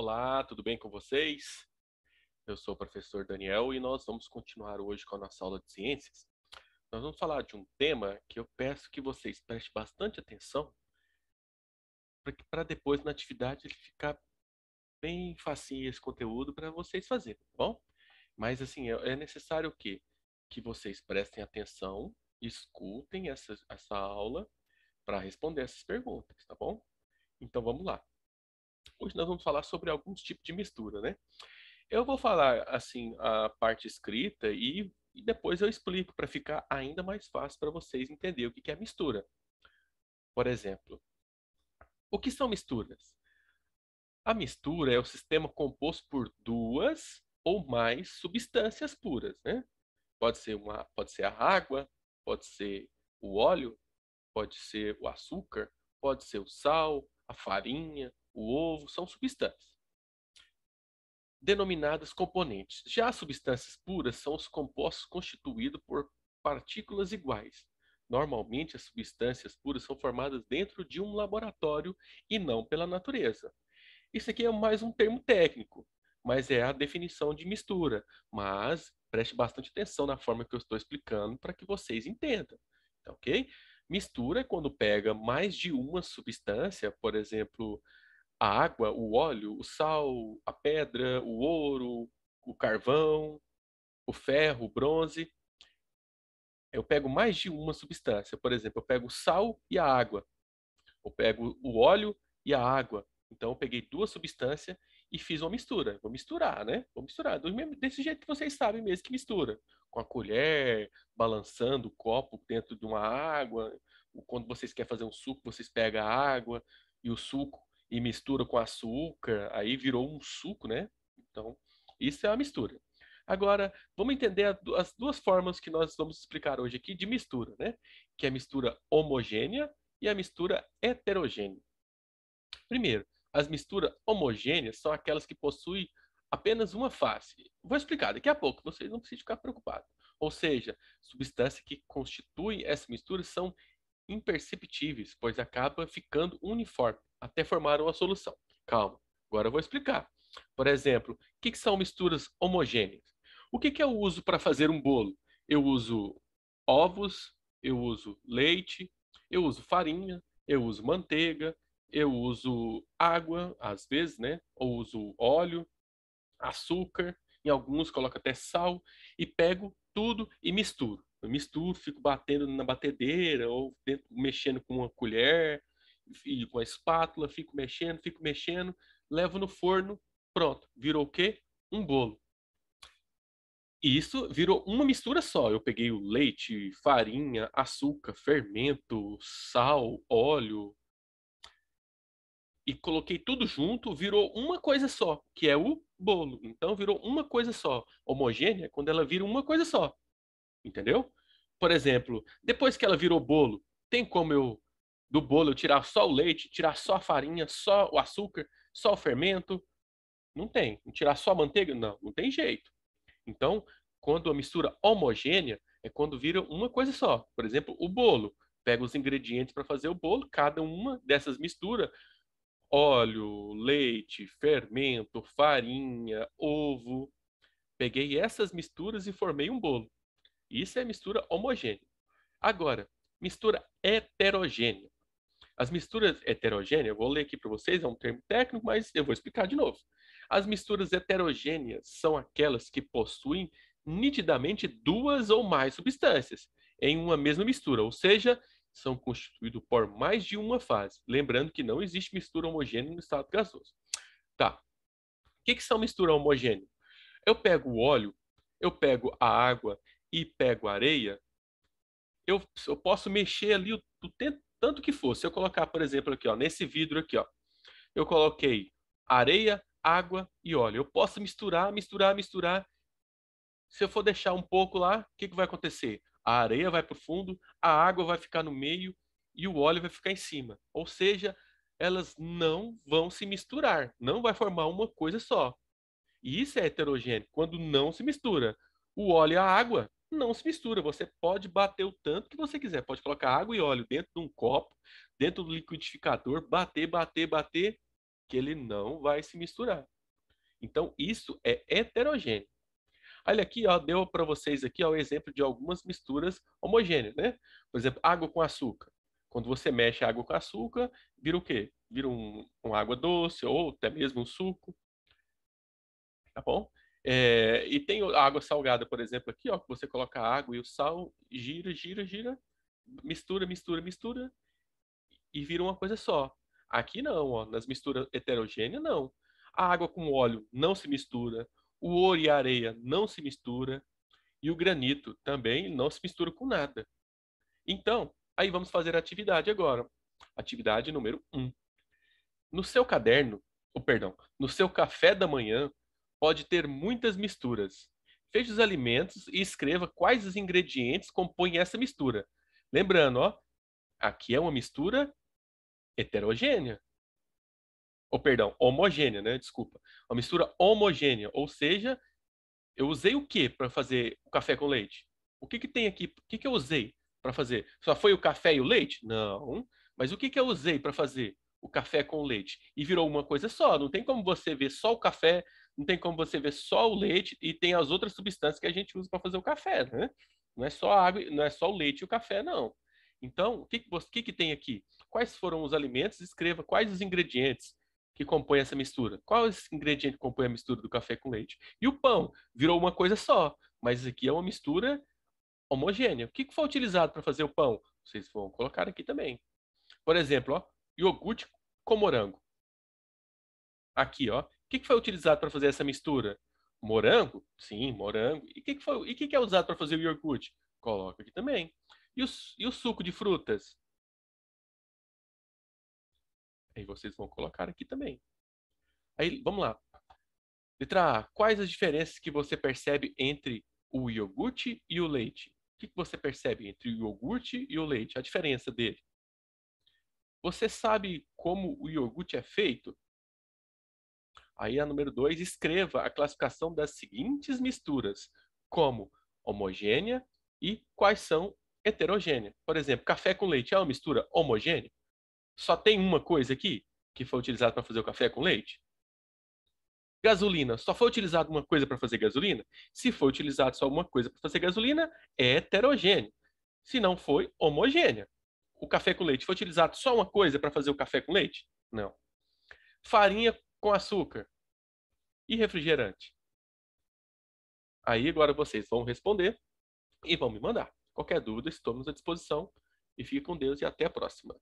Olá, tudo bem com vocês? Eu sou o professor Daniel e nós vamos continuar hoje com a nossa aula de ciências. Nós vamos falar de um tema que eu peço que vocês prestem bastante atenção para depois na atividade ele ficar bem facinho esse conteúdo para vocês fazerem, tá bom? Mas assim, é necessário o quê? Que vocês prestem atenção, escutem essa aula para responder essas perguntas, tá bom? Então vamos lá. Hoje nós vamos falar sobre alguns tipos de mistura, né? Eu vou falar assim a parte escrita e depois eu explico para ficar ainda mais fácil para vocês entenderem o que que é mistura. Por exemplo, o que são misturas? A mistura é o sistema composto por duas ou mais substâncias puras, né? Pode ser a água, pode ser o óleo, pode ser o açúcar, pode ser o sal, a farinha, o ovo, são substâncias denominadas componentes. Já as substâncias puras são os compostos constituídos por partículas iguais. Normalmente, as substâncias puras são formadas dentro de um laboratório e não pela natureza. Isso aqui é mais um termo técnico, mas é a definição de mistura. Mas preste bastante atenção na forma que eu estou explicando para que vocês entendam, tá ok? Mistura é quando pega mais de uma substância, por exemplo, a água, o óleo, o sal, a pedra, o ouro, o carvão, o ferro, o bronze. Eu pego mais de uma substância. Por exemplo, eu pego o sal e a água. Eu pego o óleo e a água. Então, eu peguei duas substâncias e fiz uma mistura. Vou misturar, né? Vou misturar. Desse jeito que vocês sabem mesmo que mistura. Com a colher, balançando o copo dentro de uma água. Quando vocês querem fazer um suco, vocês pegam a água e o suco e mistura com açúcar. Aí virou um suco, né? Então, isso é a mistura. Agora, vamos entender as duas formas que nós vamos explicar hoje aqui de mistura, né? Que é a mistura homogênea e a mistura heterogênea. Primeiro, as misturas homogêneas são aquelas que possuem apenas uma face. Vou explicar daqui a pouco, vocês não precisam ficar preocupados. Ou seja, substâncias que constituem essa mistura são imperceptíveis, pois acaba ficando uniforme até formar uma solução. Calma, agora eu vou explicar. Por exemplo, o que são misturas homogêneas? O que eu uso para fazer um bolo? Eu uso ovos, eu uso leite, eu uso farinha, eu uso manteiga, eu uso água, às vezes, né? Ou uso óleo, açúcar, em alguns coloco até sal e pego tudo e misturo. Eu misturo, fico batendo na batedeira ou mexendo com uma colher e com a espátula, fico mexendo, levo no forno, pronto. Virou o quê? Um bolo. E isso virou uma mistura só. Eu peguei o leite, farinha, açúcar, fermento, sal, óleo, e coloquei tudo junto, virou uma coisa só, que é o bolo. Então virou uma coisa só. Homogênea é quando ela vira uma coisa só, entendeu? Por exemplo, depois que ela virou bolo, tem como eu do bolo eu tirar só o leite, tirar só a farinha, só o açúcar, só o fermento? Não tem. Tirar só a manteiga? Não, não tem jeito. Então, quando a mistura homogênea é quando vira uma coisa só. Por exemplo, o bolo. Pega os ingredientes para fazer o bolo, cada uma dessas misturas óleo, leite, fermento, farinha, ovo. Peguei essas misturas e formei um bolo. Isso é mistura homogênea. Agora, mistura heterogênea. As misturas heterogêneas, eu vou ler aqui para vocês, é um termo técnico, mas eu vou explicar de novo. As misturas heterogêneas são aquelas que possuem nitidamente duas ou mais substâncias em uma mesma mistura, ou seja, são constituídos por mais de uma fase. Lembrando que não existe mistura homogênea no estado gasoso. Tá. O que são mistura homogênea? Eu pego o óleo, eu pego a água e pego a areia, eu posso mexer ali o tanto que for. Se eu colocar, por exemplo, aqui, ó, nesse vidro aqui, ó, eu coloquei areia, água e óleo. Eu posso misturar, misturar, misturar. Se eu for deixar um pouco lá, o que vai acontecer? A areia vai para o fundo, a água vai ficar no meio e o óleo vai ficar em cima. Ou seja, elas não vão se misturar, não vai formar uma coisa só. E isso é heterogêneo, quando não se mistura. O óleo e a água não se mistura. Você pode bater o tanto que você quiser. Pode colocar água e óleo dentro de um copo, dentro do liquidificador, bater, bater, bater. que ele não vai se misturar. Então, isso é heterogêneo. Olha aqui, ó, deu para vocês aqui ó, o exemplo de algumas misturas homogêneas, né? Por exemplo, água com açúcar. Quando você mexe água com açúcar, vira o quê? Vira uma água doce ou até mesmo um suco, tá bom? E tem a água salgada, por exemplo, aqui, ó, que você coloca a água e o sal, gira, gira, gira, mistura, mistura, mistura e vira uma coisa só. Aqui não, ó, nas misturas heterogêneas, não. A água com óleo não se mistura, o ouro e a areia não se mistura, e o granito também não se mistura com nada. Então, aí vamos fazer a atividade agora. Atividade número 1. No seu caderno, ou perdão, no seu café da manhã, pode ter muitas misturas. Veja os alimentos e escreva quais os ingredientes compõem essa mistura. Lembrando, ó, aqui é uma mistura heterogênea. Ou perdão, homogênea, né? Desculpa. Uma mistura homogênea, ou seja, eu usei o que para fazer o café com leite? O que que tem aqui? O que que eu usei para fazer? Só foi o café e o leite? Não. Mas o que que eu usei para fazer o café com leite? E virou uma coisa só. Não tem como você ver só o café, não tem como você ver só o leite e tem as outras substâncias que a gente usa para fazer o café, né? Não é só a água, não é só o leite e o café, não. Então, o que que tem aqui? Quais foram os alimentos? Escreva quais os ingredientes que compõem essa mistura. Qual é esse ingrediente que compõe a mistura do café com leite? E o pão virou uma coisa só, mas aqui é uma mistura homogênea. O que que foi utilizado para fazer o pão? Vocês vão colocar aqui também. Por exemplo, ó, iogurte com morango. Aqui, ó. O que que foi utilizado para fazer essa mistura? Morango? Sim, morango. E o que que é usado para fazer o iogurte? Coloca aqui também. E o suco de frutas? Aí vocês vão colocar aqui também. Aí, vamos lá. Letra A. Quais as diferenças que você percebe entre o iogurte e o leite? O que você percebe entre o iogurte e o leite? A diferença dele. Você sabe como o iogurte é feito? Aí a número 2, escreva a classificação das seguintes misturas, como homogênea e quais são heterogênea. Por exemplo, café com leite é uma mistura homogênea? Só tem uma coisa aqui que foi utilizada para fazer o café com leite? Gasolina, só foi utilizado uma coisa para fazer gasolina? Se foi utilizado só uma coisa para fazer gasolina, é heterogêneo. Se não foi, homogênea. O café com leite foi utilizado só uma coisa para fazer o café com leite? Não. Farinha com açúcar e refrigerante. Aí agora vocês vão responder e vão me mandar. Qualquer dúvida, estamos à disposição. E fique com Deus e até a próxima.